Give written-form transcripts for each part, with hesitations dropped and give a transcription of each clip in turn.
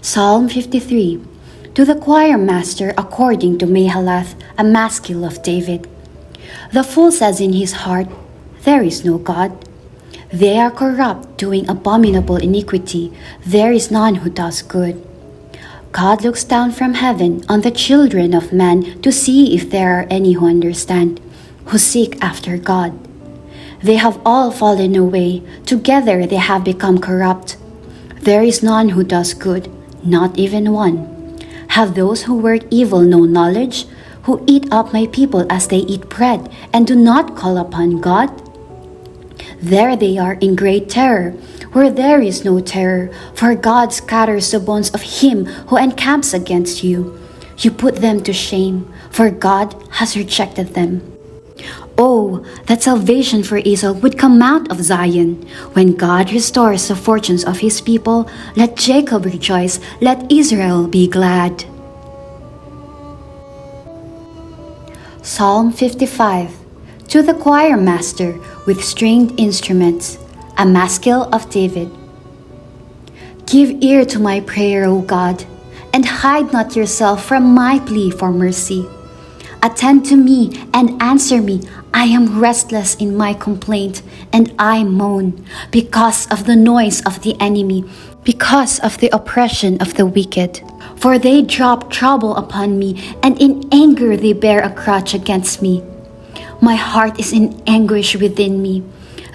Psalm 53. To the choir master according to Mahalath, a maskil of David. The fool says in his heart, "There is no God." They are corrupt, doing abominable iniquity. There is none who does good. God looks down from heaven on the children of man to see if there are any who understand, who seek after God. They have all fallen away. Together they have become corrupt. There is none who does good, not even one. Have those who work evil no knowledge, who eat up my people as they eat bread, and do not call upon God? There they are in great terror, where there is no terror, for God scatters the bones of him who encamps against you. You put them to shame, for God has rejected them. Oh, that salvation for Israel would come out of Zion. When God restores the fortunes of his people, let Jacob rejoice, let Israel be glad. Psalm 55. To the choir master with stringed instruments, a maskil of David. Give ear to my prayer, O God, and hide not yourself from my plea for mercy. Attend to me and answer me. I am restless in my complaint, and I moan because of the noise of the enemy, because of the oppression of the wicked. For they drop trouble upon me, and in anger they bear a grudge against me. My heart is in anguish within me.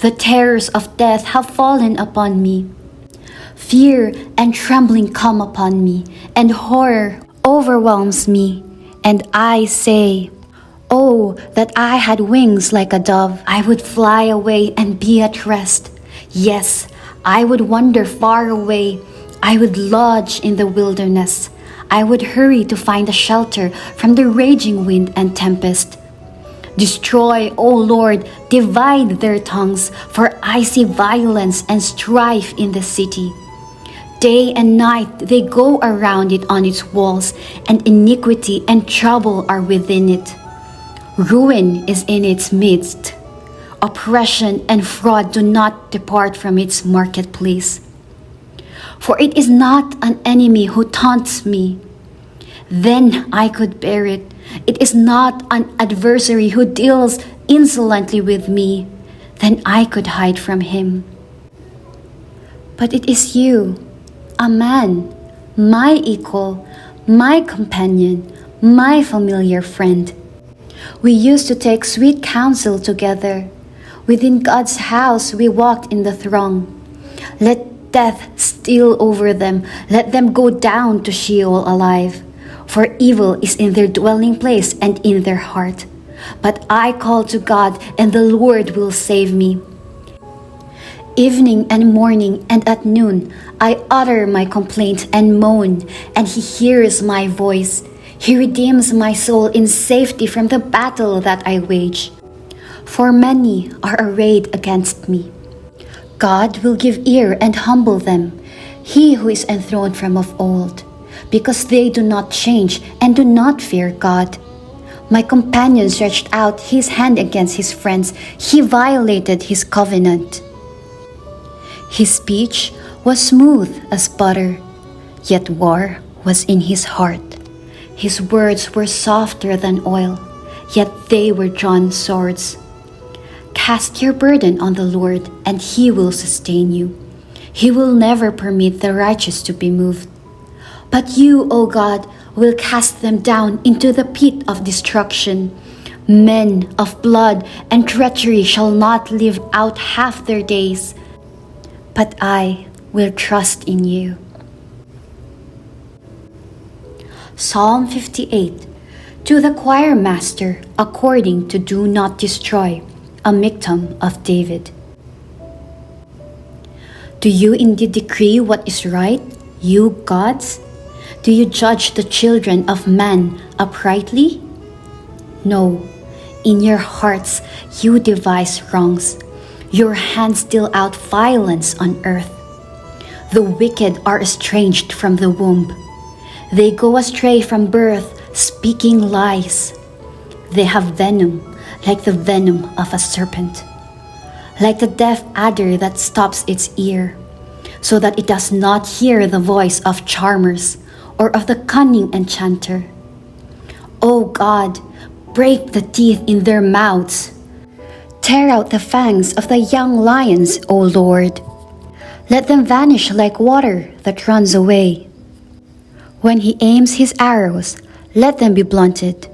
The terrors of death have fallen upon me. Fear and trembling come upon me, and horror overwhelms me. And I say, "Oh, that I had wings like a dove, I would fly away and be at rest. Yes, I would wander far away. I would lodge in the wilderness. I would hurry to find a shelter from the raging wind and tempest. Destroy, O Lord, divide their tongues, for I see violence and strife in the city. Day and night they go around it on its walls, and iniquity and trouble are within it. Ruin is in its midst. Oppression and fraud do not depart from its marketplace. For it is not an enemy who taunts me. Then I could bear it. It is not an adversary who deals insolently with me. Then I could hide from him. But it is you, a man, my equal, my companion, my familiar friend. We used to take sweet counsel together. Within God's house we walked in the throng. Let death steal over them. Let them go down to Sheol alive. For evil is in their dwelling place and in their heart. But I call to God, and the Lord will save me. Evening and morning and at noon, I utter my complaint and moan, and he hears my voice. He redeems my soul in safety from the battle that I wage. For many are arrayed against me. God will give ear and humble them, he who is enthroned from of old, because they do not change and do not fear God. My companion stretched out his hand against his friends. He violated his covenant. His speech was smooth as butter, yet war was in his heart. His words were softer than oil, yet they were drawn swords. Cast your burden on the Lord, and he will sustain you. He will never permit the righteous to be moved. But you, O God, will cast them down into the pit of destruction. Men of blood and treachery shall not live out half their days. But I will trust in you. Psalm 58. To the choir master, according to Do Not Destroy, a miktam of David. Do you indeed decree what is right, you gods? Do you judge the children of man uprightly? No, in your hearts you devise wrongs. Your hands deal out violence on earth. The wicked are estranged from the womb. They go astray from birth, speaking lies. They have venom, like the venom of a serpent, like the deaf adder that stops its ear. so that it does not hear the voice of charmers or of the cunning enchanter. O God, break the teeth in their mouths. Tear out the fangs of the young lions, O Lord. Let them vanish like water that runs away. When he aims his arrows, let them be blunted.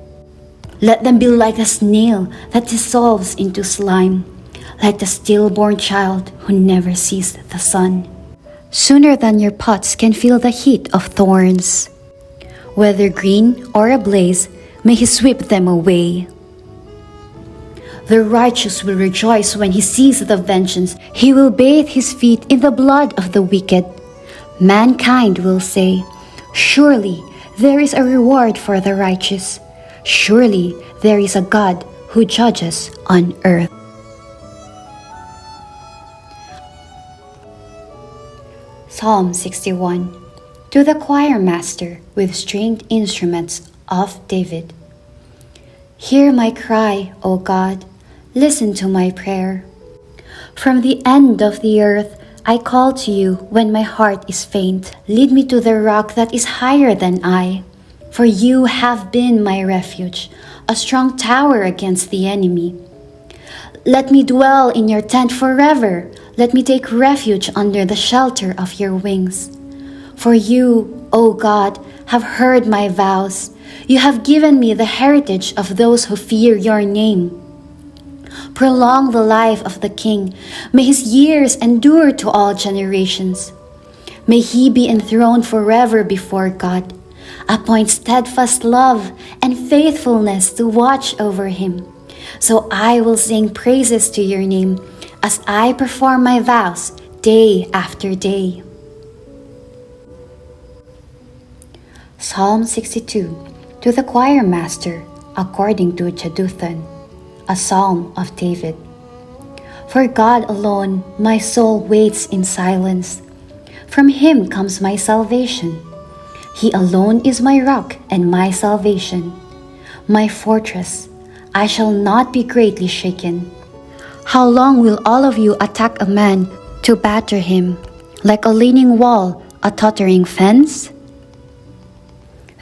Let them be like a snail that dissolves into slime, like the stillborn child who never sees the sun. Sooner than your pots can feel the heat of thorns. Whether green or ablaze, may he sweep them away. The righteous will rejoice when he sees the vengeance. He will bathe his feet in the blood of the wicked. Mankind will say, surely there is a reward for the righteous. Surely there is a God who judges on earth. Psalm 61. To the choir master with stringed instruments of David. Hear my cry, O God. Listen to my prayer. From the end of the earth, I call to you when my heart is faint. Lead me to the rock that is higher than I. For you have been my refuge, a strong tower against the enemy. Let me dwell in your tent forever. Let me take refuge under the shelter of your wings. For you, O God, have heard my vows. You have given me the heritage of those who fear your name. Prolong the life of the king. May his years endure to all generations. May he be enthroned forever before God. Appoint steadfast love and faithfulness to watch over him. So I will sing praises to your name as I perform my vows day after day. Psalm 62. To the choir master, according to Jeduthun, a psalm of David. For God alone my soul waits in silence. From him comes my salvation. He alone is my rock and my salvation, my fortress. I shall not be greatly shaken. How long will all of you attack a man to batter him, like a leaning wall, a tottering fence?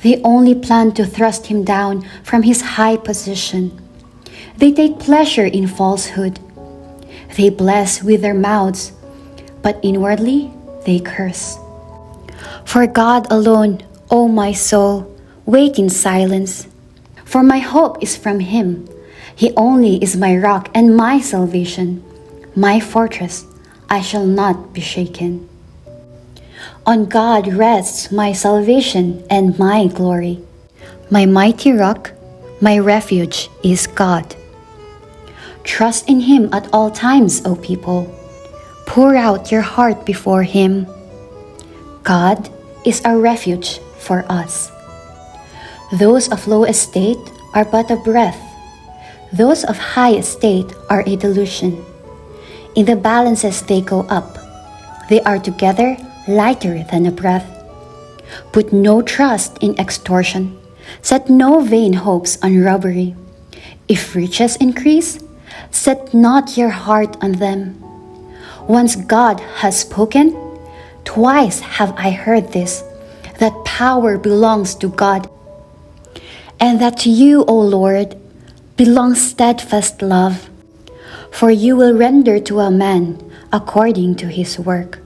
They only plan to thrust him down from his high position. They take pleasure in falsehood. They bless with their mouths, but inwardly they curse. For God alone, O my soul, wait in silence. For my hope is from him. He only is my rock and my salvation, my fortress. I shall not be shaken. On God rests my salvation and my glory. My mighty rock, my refuge is God. Trust in him at all times, O people. Pour out your heart before him. God is a refuge for us. Those of low estate are but a breath. Those of high estate are a delusion. In the balances they go up. They are together lighter than a breath. Put no trust in extortion. Set no vain hopes on robbery. If riches increase, set not your heart on them. Once God has spoken, twice have I heard this, that power belongs to God, and that to you, O Lord, belongs steadfast love. For you will render to a man according to his work.